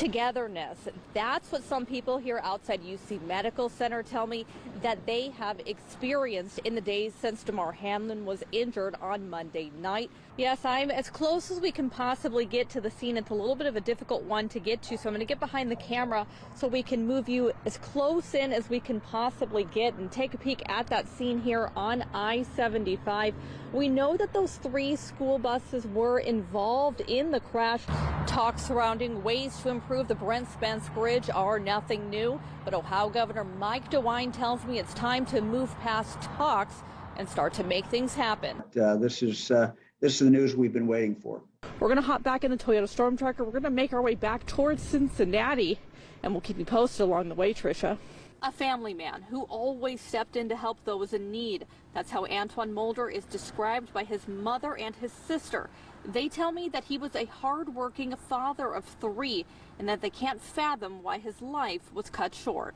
Togetherness. That's what some people here outside UC Medical Center tell me that they have experienced in the days since Damar Hamlin was injured on Monday night. Yes, I'm as close as we can possibly get to the scene. It's a little bit of a difficult one to get to, so I'm going to get behind the camera so we can move you as close in as we can possibly get and take a peek at that scene here on I-75. We know that those 3 school buses were involved in the crash. Talks surrounding ways to improve the Brent Spence Bridge are nothing new, but Ohio Governor Mike DeWine tells me it's time to move past talks and start to make things happen. This is the news we've been waiting for. We're going to hop back in the Toyota Storm Tracker. We're going to make our way back towards Cincinnati, and we'll keep you posted along the way, Tricia. A family man who always stepped in to help those in need. That's how Antoine Mulder is described by his mother and his sister. They tell me that he was a hard-working father of 3 and that they can't fathom why his life was cut short.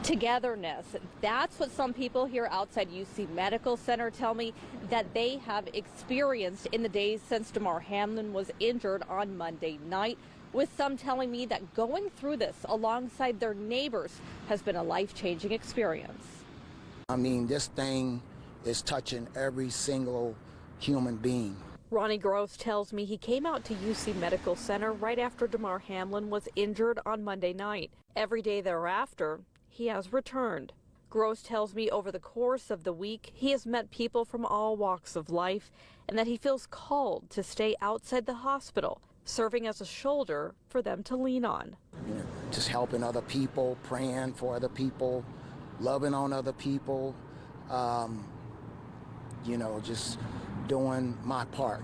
Togetherness. That's what some people here outside UC Medical Center tell me that they have experienced in the days since Damar Hamlin was injured on Monday night, with some telling me that going through this alongside their neighbors has been a life-changing experience. I mean, this thing is touching every single human being. Ronnie Gross tells me he came out to UC Medical Center right after Damar Hamlin was injured on Monday night. Every day thereafter, he has returned. Gross tells me over the course of the week, he has met people from all walks of life and that he feels called to stay outside the hospital, serving as a shoulder for them to lean on. You know, just helping other people, praying for other people, loving on other people, just doing my part.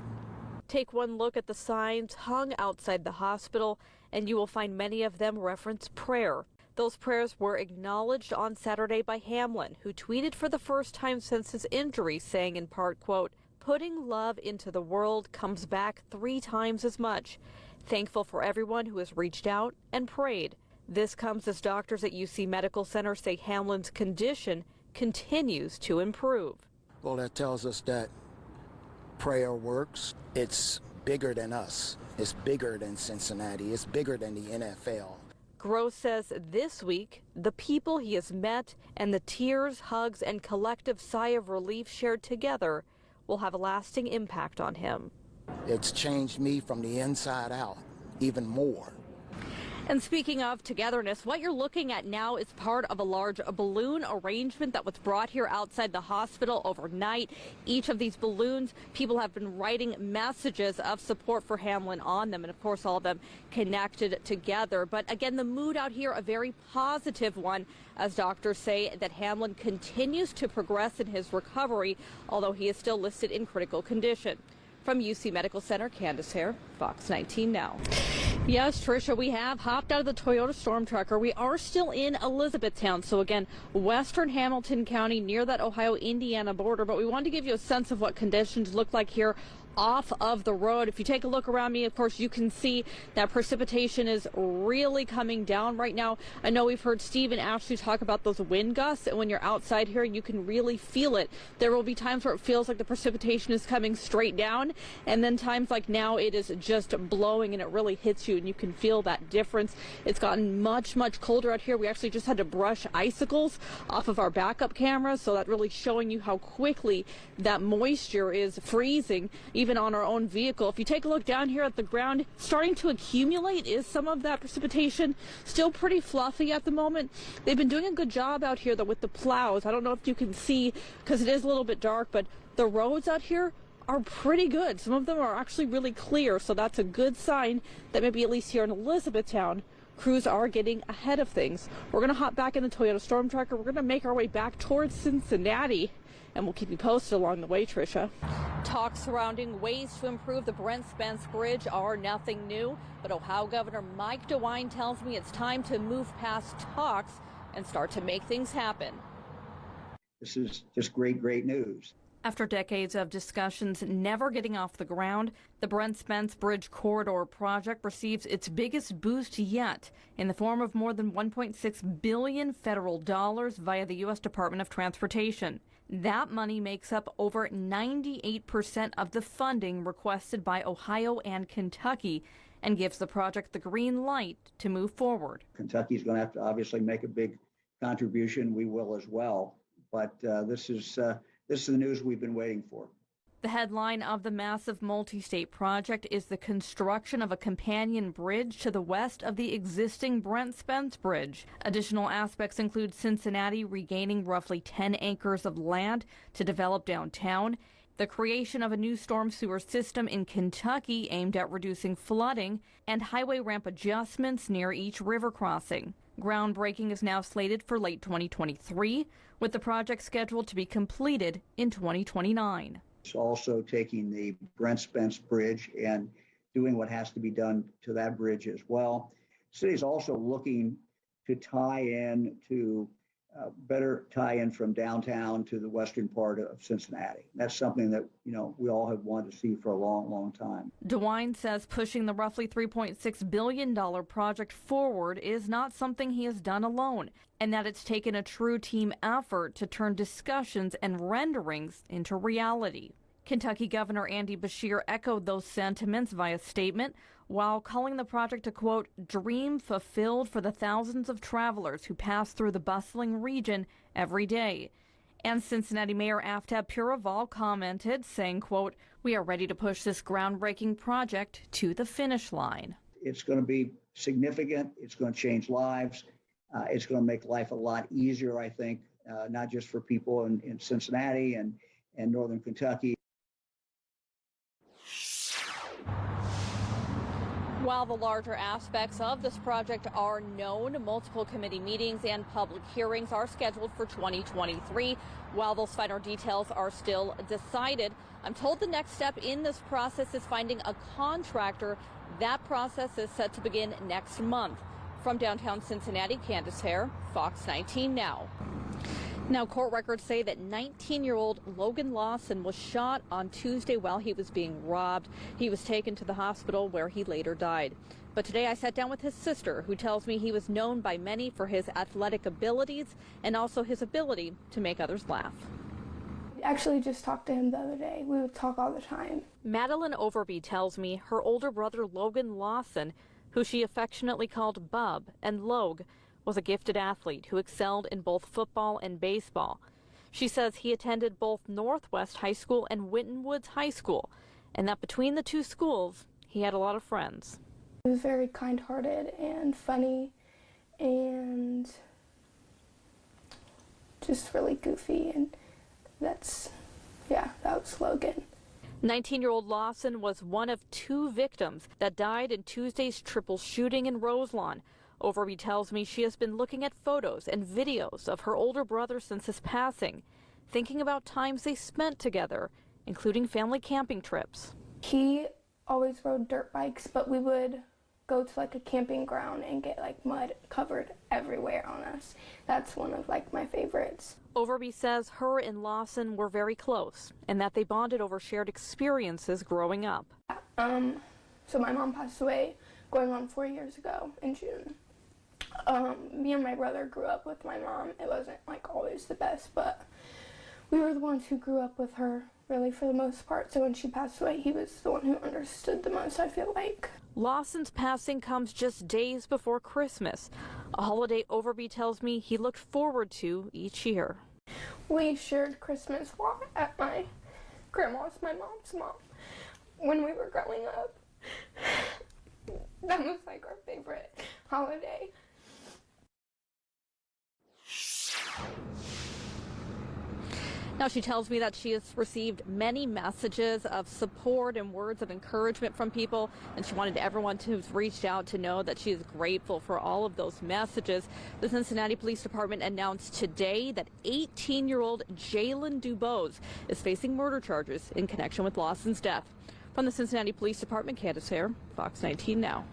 Take one look at the signs hung outside the hospital, and you will find many of them reference prayer. Those prayers were acknowledged on Saturday by Hamlin, who tweeted for the first time since his injury, saying in part, quote, "Putting love into the world comes back 3 times as much. Thankful for everyone who has reached out and prayed." This comes as doctors at UC Medical Center say Hamlin's condition continues to improve. Well, that tells us that prayer works. It's bigger than us. It's bigger than Cincinnati. It's bigger than the NFL. Gross says this week, the people he has met and the tears, hugs, and collective sigh of relief shared together will have a lasting impact on him. It's changed me from the inside out even more. And speaking of togetherness, what you're looking at now is part of a large balloon arrangement that was brought here outside the hospital overnight. Each of these balloons, people have been writing messages of support for Hamlin on them, and of course all of them connected together. But again, the mood out here, a very positive one, as doctors say that Hamlin continues to progress in his recovery, although he is still listed in critical condition. From UC Medical Center, Candace Hare, Fox 19 Now. Yes, Tricia, we have hopped out of the Toyota Storm Tracker. We are still in Elizabethtown, so again, western Hamilton County near that Ohio-Indiana border, but we wanted to give you a sense of what conditions look like here off of the road. If you take a look around me, of course, you can see that precipitation is really coming down right now. I know we've heard Steve and Ashley talk about those wind gusts, and when you're outside here, you can really feel it. There will be times where it feels like the precipitation is coming straight down, and then times like now it is just blowing and it really hits you, and you can feel that difference. It's gotten much, much colder out here. We actually just had to brush icicles off of our backup cameras, so that really showing you how quickly that moisture is freezing, even on our own vehicle. If you take a look down here at the ground, starting to accumulate is some of that precipitation. Still pretty fluffy at the moment. They've been doing a good job out here though with the plows. I don't know if you can see because it is a little bit dark, but the roads out here are pretty good. Some of them are actually really clear, so that's a good sign that maybe at least here in Elizabethtown, crews are getting ahead of things. We're going to hop back in the Toyota Storm Tracker. We're going to make our way back towards Cincinnati, and we'll keep you posted along the way, Tricia. Talks surrounding ways to improve the Brent Spence Bridge are nothing new, but Ohio Governor Mike DeWine tells me it's time to move past talks and start to make things happen. This is just great news. After decades of discussions never getting off the ground, the Brent Spence Bridge Corridor project receives its biggest boost yet in the form of more than $1.6 billion federal dollars via the U.S. Department of Transportation. That money makes up over 98% of the funding requested by Ohio and Kentucky, and gives the project the green light to move forward. Kentucky's going to have to obviously make a big contribution. We will as well. But this is the news we've been waiting for. The headline of the massive multi-state project is the construction of a companion bridge to the west of the existing Brent Spence Bridge. Additional aspects include Cincinnati regaining roughly 10 acres of land to develop downtown, the creation of a new storm sewer system in Kentucky aimed at reducing flooding, and highway ramp adjustments near each river crossing. Groundbreaking is now slated for late 2023, with the project scheduled to be completed in 2029. It's also taking the Brent Spence Bridge and doing what has to be done to that bridge as well. The city is also looking to tie in to better tie in from downtown to the western part of Cincinnati. That's something that, we all have wanted to see for a long, long time. DeWine says pushing the roughly $3.6 billion project forward is not something he has done alone, and that it's taken a true team effort to turn discussions and renderings into reality. Kentucky Governor Andy Beshear echoed those sentiments via statement, while calling the project a, quote, dream fulfilled for the thousands of travelers who pass through the bustling region every day. And Cincinnati Mayor Aftab Puraval commented, saying, quote, we are ready to push this groundbreaking project to the finish line. It's going to be significant. It's going to change lives. It's going to make life a lot easier, I think, not just for people in Cincinnati and northern Kentucky. While the larger aspects of this project are known, multiple committee meetings and public hearings are scheduled for 2023. While those finer details are still decided, I'm told the next step in this process is finding a contractor. That process is set to begin next month. From downtown Cincinnati, Candace Hare, Fox 19 Now. Now, court records say that 19-year-old Logan Lawson was shot on Tuesday while he was being robbed. He was taken to the hospital where he later died. But today I sat down with his sister, who tells me he was known by many for his athletic abilities and also his ability to make others laugh. I actually just talked to him the other day. We would talk all the time. Madeline Overby tells me her older brother Logan Lawson, who she affectionately called Bub and Logue, was a gifted athlete who excelled in both football and baseball. She says he attended both Northwest High School and Winton Woods High School, and that between the two schools, he had a lot of friends. He was very kind-hearted and funny and just really goofy, and that was Logan. 19-year-old Lawson was one of two victims that died in Tuesday's triple shooting in Roselawn. Overby tells me she has been looking at photos and videos of her older brother since his passing, thinking about times they spent together, including family camping trips. He always rode dirt bikes, but we would go to a camping ground and get mud covered everywhere on us. That's one of my favorites. Overby says her and Lawson were very close and that they bonded over shared experiences growing up. So my mom passed away going on 4 years ago in June. Me and my brother grew up with my mom. It wasn't always the best, but we were the ones who grew up with her really for the most part. So when she passed away, he was the one who understood the most, I feel like. Lawson's passing comes just days before Christmas, a holiday Overby tells me he looked forward to each year. We shared Christmas at my grandma's, my mom's mom, when we were growing up. That was our favorite holiday. Now she tells me that she has received many messages of support and words of encouragement from people, and she wanted everyone who's reached out to know that she is grateful for all of those messages. The Cincinnati Police Department announced today that 18-year-old Jalen Dubose is facing murder charges in connection with Lawson's death. From the Cincinnati Police Department, Candace Hare, Fox 19 Now.